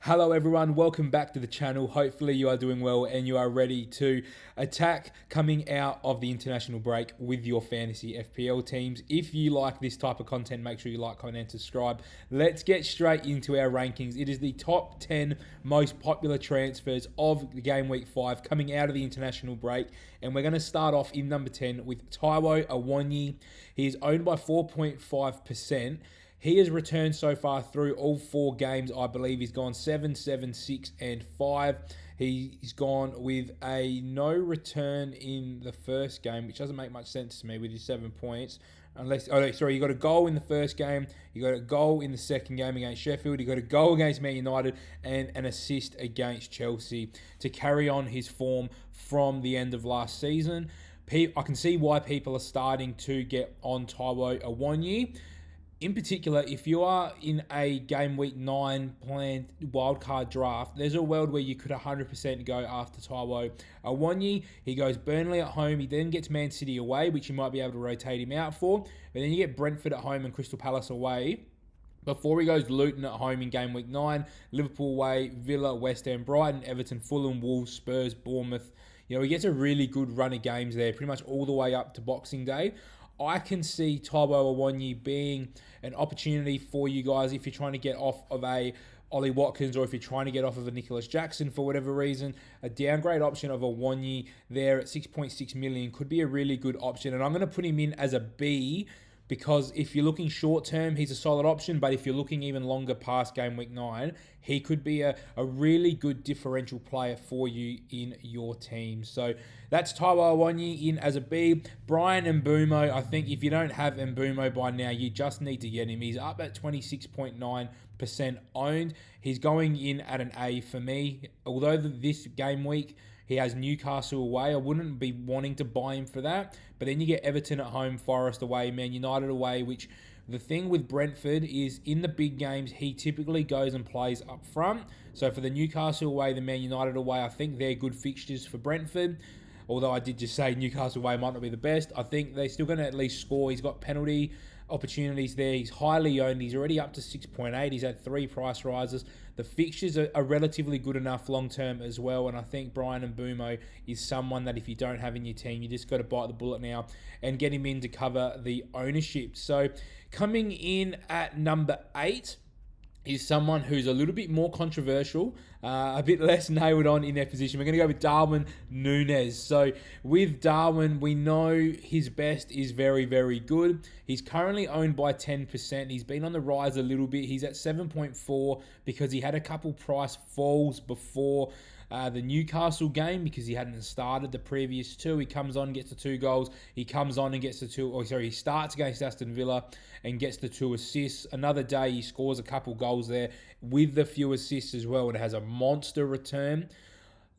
Hello everyone, welcome back to the channel. Hopefully you are doing well and you are ready to attack coming out of the international break with your fantasy FPL teams. If you like this type of content, make sure you like, comment and subscribe. Let's get straight into our rankings. It is the top 10 most popular transfers of the game week 5 coming out of the international break, and we're going to start off in number 10 with Taiwo Awoniyi. He is owned by 4.5%. He has returned so far through all 4 games. I believe he's gone 7, 7, 6, and 5. He's gone with a no return in the first game, which doesn't make much sense to me with his 7 points. He got a goal in the first game. He got a goal in the second game against Sheffield. He got a goal against Man United and an assist against Chelsea to carry on his form from the end of last season. I can see why people are starting to get on Taiwo Awoniyi. In particular, if you are in a game week 9 planned wildcard draft, there's a world where you could 100% go after Taiwo Awoniyi. He goes Burnley at home. He then gets Man City away, which you might be able to rotate him out for. But then you get Brentford at home and Crystal Palace away before he goes Luton at home in game week 9, Liverpool away, Villa, West Ham, Brighton, Everton, Fulham, Wolves, Spurs, Bournemouth. He gets a really good run of games there, pretty much all the way up to Boxing Day. I can see Taiwo Awoniyi being an opportunity for you guys if you're trying to get off of a Ollie Watkins or if you're trying to get off of a Nicholas Jackson for whatever reason. A downgrade option of Awoniyi there at 6.6 million could be a really good option. And I'm going to put him in as a B, because if you're looking short term, he's a solid option. But if you're looking even longer past game week 9, he could be a really good differential player for you in your team. So that's Taiwo Awoniyi in as a B. Brian Mbeumo, I think if you don't have Mbeumo by now, you just need to get him. He's up at 26.9% owned. He's going in at an A for me. Although this game week, he has Newcastle away. I wouldn't be wanting to buy him for that. But then you get Everton at home, Forest away, Man United away, which the thing with Brentford is in the big games, he typically goes and plays up front. So for the Newcastle away, the Man United away, I think they're good fixtures for Brentford. Although I did just say Newcastle away might not be the best. I think they're still going to at least score. He's got penalty opportunities there. He's highly owned. He's already up to 6.8. He's had 3 price rises. The fixtures are relatively good enough long term as well. And I think Brian Mbeumo is someone that if you don't have in your team, you just got to bite the bullet now and get him in to cover the ownership. So coming in at number 8 is someone who's a little bit more controversial, a bit less nailed on in their position. We're going to go with Darwin Núñez. So with Darwin, we know his best is very, very good. He's currently owned by 10%. He's been on the rise a little bit. He's at 7.4 because he had a couple price falls before the Newcastle game because he hadn't started the previous 2. He comes on, gets the 2 goals. He comes on and gets the 2. He starts against Aston Villa and gets the 2 assists. Another day, he scores a couple goals there with the few assists as well. It has a monster return.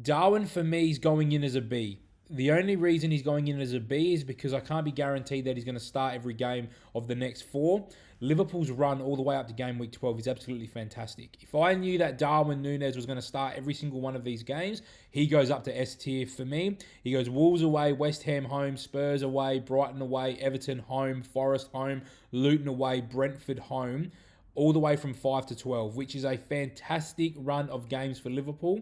Darwin, for me, is going in as a B. The only reason he's going in as a B is because I can't be guaranteed that he's going to start every game of the next 4. Liverpool's run all the way up to game week 12 is absolutely fantastic. If I knew that Darwin Núñez was going to start every single one of these games, he goes up to S tier for me. He goes Wolves away, West Ham home, Spurs away, Brighton away, Everton home, Forest home, Luton away, Brentford home, all the way from 5 to 12, which is a fantastic run of games for Liverpool.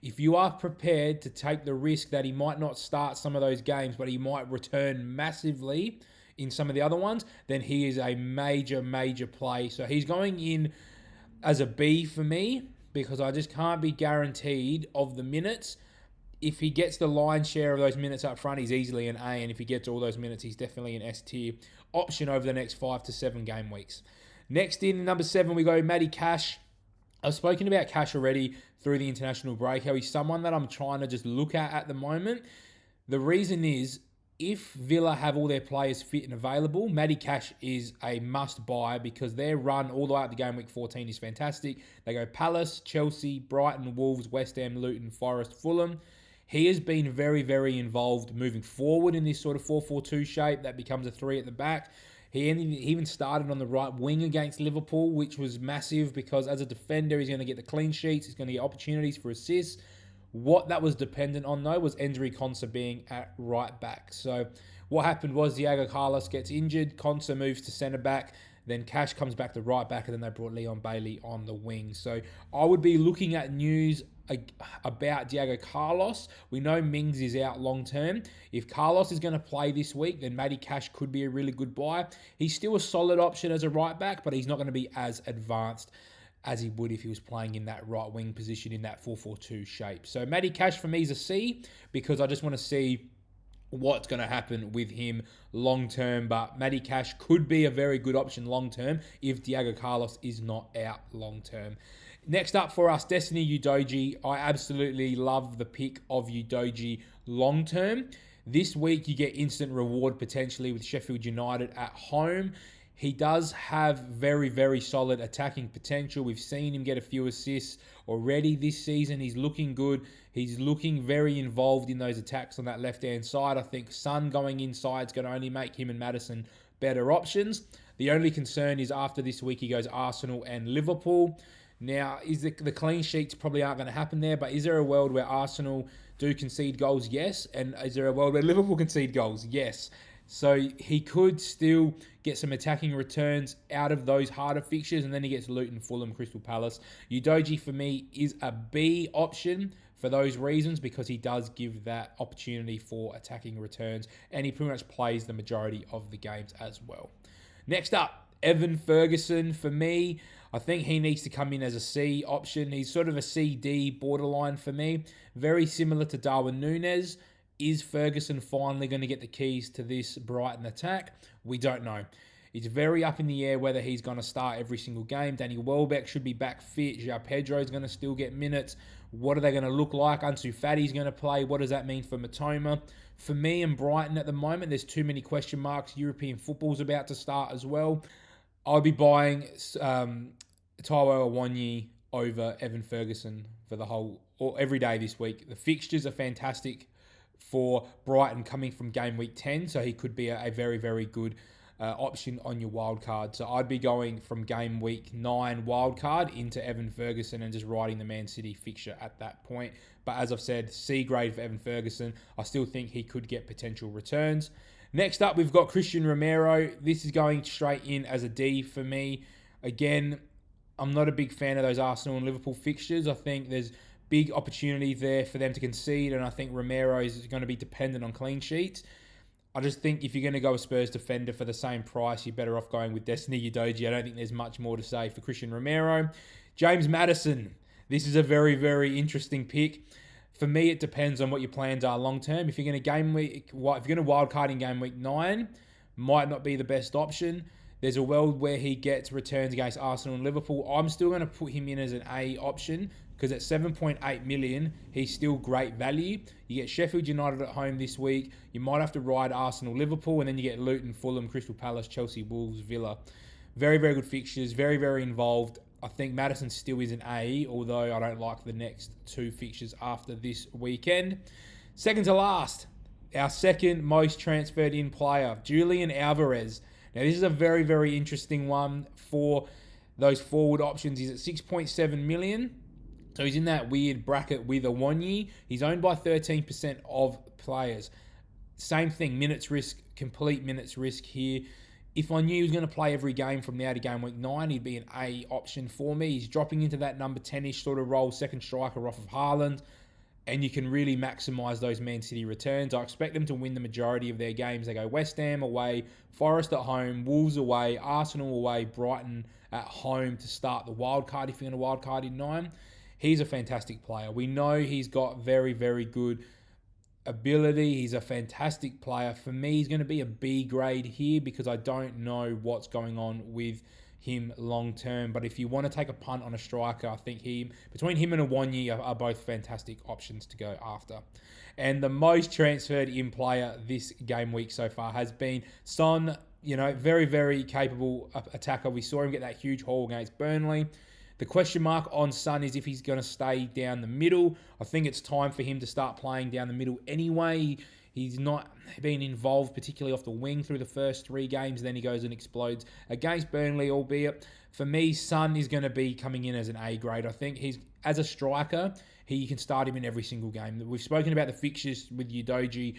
If you are prepared to take the risk that he might not start some of those games, but he might return massively in some of the other ones, then he is a major, major play. So he's going in as a B for me because I just can't be guaranteed of the minutes. If he gets the lion's share of those minutes up front, he's easily an A. And if he gets all those minutes, he's definitely an S tier option over the next 5 to 7 game weeks. Next in number 7, we go Matty Cash. I've spoken about Cash already through the international break, how he's someone that I'm trying to just look at the moment. The reason is, if Villa have all their players fit and available, Matty Cash is a must-buy because their run all the way up to game week 14 is fantastic. They go Palace, Chelsea, Brighton, Wolves, West Ham, Luton, Forest, Fulham. He has been very, very involved moving forward in this sort of 4-4-2 shape that becomes a 3 at the back. He even started on the right wing against Liverpool, which was massive because as a defender, he's going to get the clean sheets. He's going to get opportunities for assists. What that was dependent on, though, was Endry Konsa being at right back. So what happened was Diego Carlos gets injured. Konsa moves to centre back. Then Cash comes back to right back, and then they brought Leon Bailey on the wing. So I would be looking at news about Diego Carlos. We know Mings is out long term. If Carlos is going to play this week, then Matty Cash could be a really good buy. He's still a solid option as a right back, but he's not going to be as advanced as he would if he was playing in that right wing position in that 4-4-2 shape. So Matty Cash for me is a C, because I just want to see what's going to happen with him long term. But Matty Cash could be a very good option long term if Diego Carlos is not out long term. Next up for us, Destiny Udogie. I absolutely love the pick of Udogie long term. This week you get instant reward potentially with Sheffield United at home. He does have very, very solid attacking potential. We've seen him get a few assists already this season. He's looking good. He's looking very involved in those attacks on that left-hand side. I think Son going inside is going to only make him and Maddison better options. The only concern is after this week he goes Arsenal and Liverpool. Now, is the clean sheets probably aren't going to happen there, but is there a world where Arsenal do concede goals? Yes. And is there a world where Liverpool concede goals? Yes. So he could still get some attacking returns out of those harder fixtures, and then he gets Luton, Fulham, Crystal Palace. Udogie for me is a B option for those reasons, because he does give that opportunity for attacking returns, and he pretty much plays the majority of the games as well. Next up, Evan Ferguson for me. I think he needs to come in as a C option. He's sort of a C-D borderline for me. Very similar to Darwin Núñez. Is Ferguson finally going to get the keys to this Brighton attack? We don't know. It's very up in the air whether he's going to start every single game. Danny Welbeck should be back fit. João Pedro is going to still get minutes. What are they going to look like? Ansu Fati's going to play. What does that mean for Matoma? For me and Brighton at the moment, there's too many question marks. European football's about to start as well. I'll be buying Taiwo Awoniyi over Evan Ferguson for every day this week. The fixtures are fantastic for Brighton coming from game week 10, so he could be a very, very good option on your wild card. So I'd be going from game week 9 wild card into Evan Ferguson and just riding the Man City fixture at that point. But as I've said, C grade for Evan Ferguson. I still think he could get potential returns. Next up, we've got Christian Romero. This is going straight in as a D for me. Again, I'm not a big fan of those Arsenal and Liverpool fixtures. I think there's big opportunity there for them to concede, and I think Romero is going to be dependent on clean sheets. I just think if you're going to go a Spurs defender for the same price, you're better off going with Destiny Udogie. I don't think there's much more to say for Christian Romero. James Maddison. This is a very, very interesting pick. For me, it depends on what your plans are long term. If you're going to wild card in game week 9, might not be the best option. There's a world where he gets returns against Arsenal and Liverpool. I'm still going to put him in as an A option, because at 7.8 million, he's still great value. You get Sheffield United at home this week. You might have to ride Arsenal, Liverpool, and then you get Luton, Fulham, Crystal Palace, Chelsea, Wolves, Villa. Very, very good fixtures. Very, very involved. I think Maddison still is an A, although I don't like the next 2 fixtures after this weekend. Second to last, our second most transferred in player, Julian Alvarez. Now, this is a very, very interesting one for those forward options. He's at 6.7 million. So he's in that weird bracket with Awoniyi. He's owned by 13% of players. Same thing, minutes risk, complete minutes risk here. If I knew he was going to play every game from now to game week 9, he'd be an A option for me. He's dropping into that number 10-ish sort of role, second striker off of Haaland, and you can really maximise those Man City returns. I expect them to win the majority of their games. They go West Ham away, Forest at home, Wolves away, Arsenal away, Brighton at home to start the wild card if you're going to wild card in 9. He's a fantastic player. We know he's got very, very good ability. He's a fantastic player. For me, he's going to be a B grade here because I don't know what's going on with him long term. But if you want to take a punt on a striker, I think between him and Awoniyi are both fantastic options to go after. And the most transferred in player this game week so far has been Son. Very, very capable attacker. We saw him get that huge haul against Burnley. The question mark on Son is if he's going to stay down the middle. I think it's time for him to start playing down the middle anyway. He's not been involved particularly off the wing through the first 3 games. Then he goes and explodes against Burnley, albeit. For me, Son is going to be coming in as an A grade. I think as a striker, you can start him in every single game. We've spoken about the fixtures with Udogie,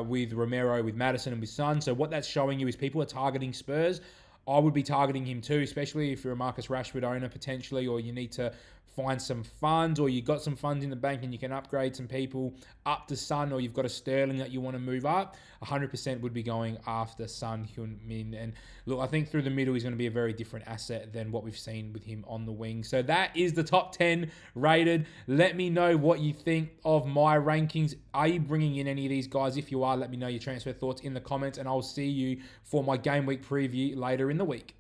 with Romero, with Maddison, and with Son. So what that's showing you is people are targeting Spurs. I would be targeting him too, especially if you're a Marcus Rashford owner potentially, or you need to find some funds, or you've got some funds in the bank and you can upgrade some people up to Son, or you've got a Sterling that you want to move up. 100% would be going after Son Heung-min. And look, I think through the middle he's going to be a very different asset than what we've seen with him on the wing. So that is the top 10 rated. Let me know what you think of my rankings. Are you bringing in any of these guys? If you are, let me know your transfer thoughts in the comments, and I'll see you for my game week preview later in the week.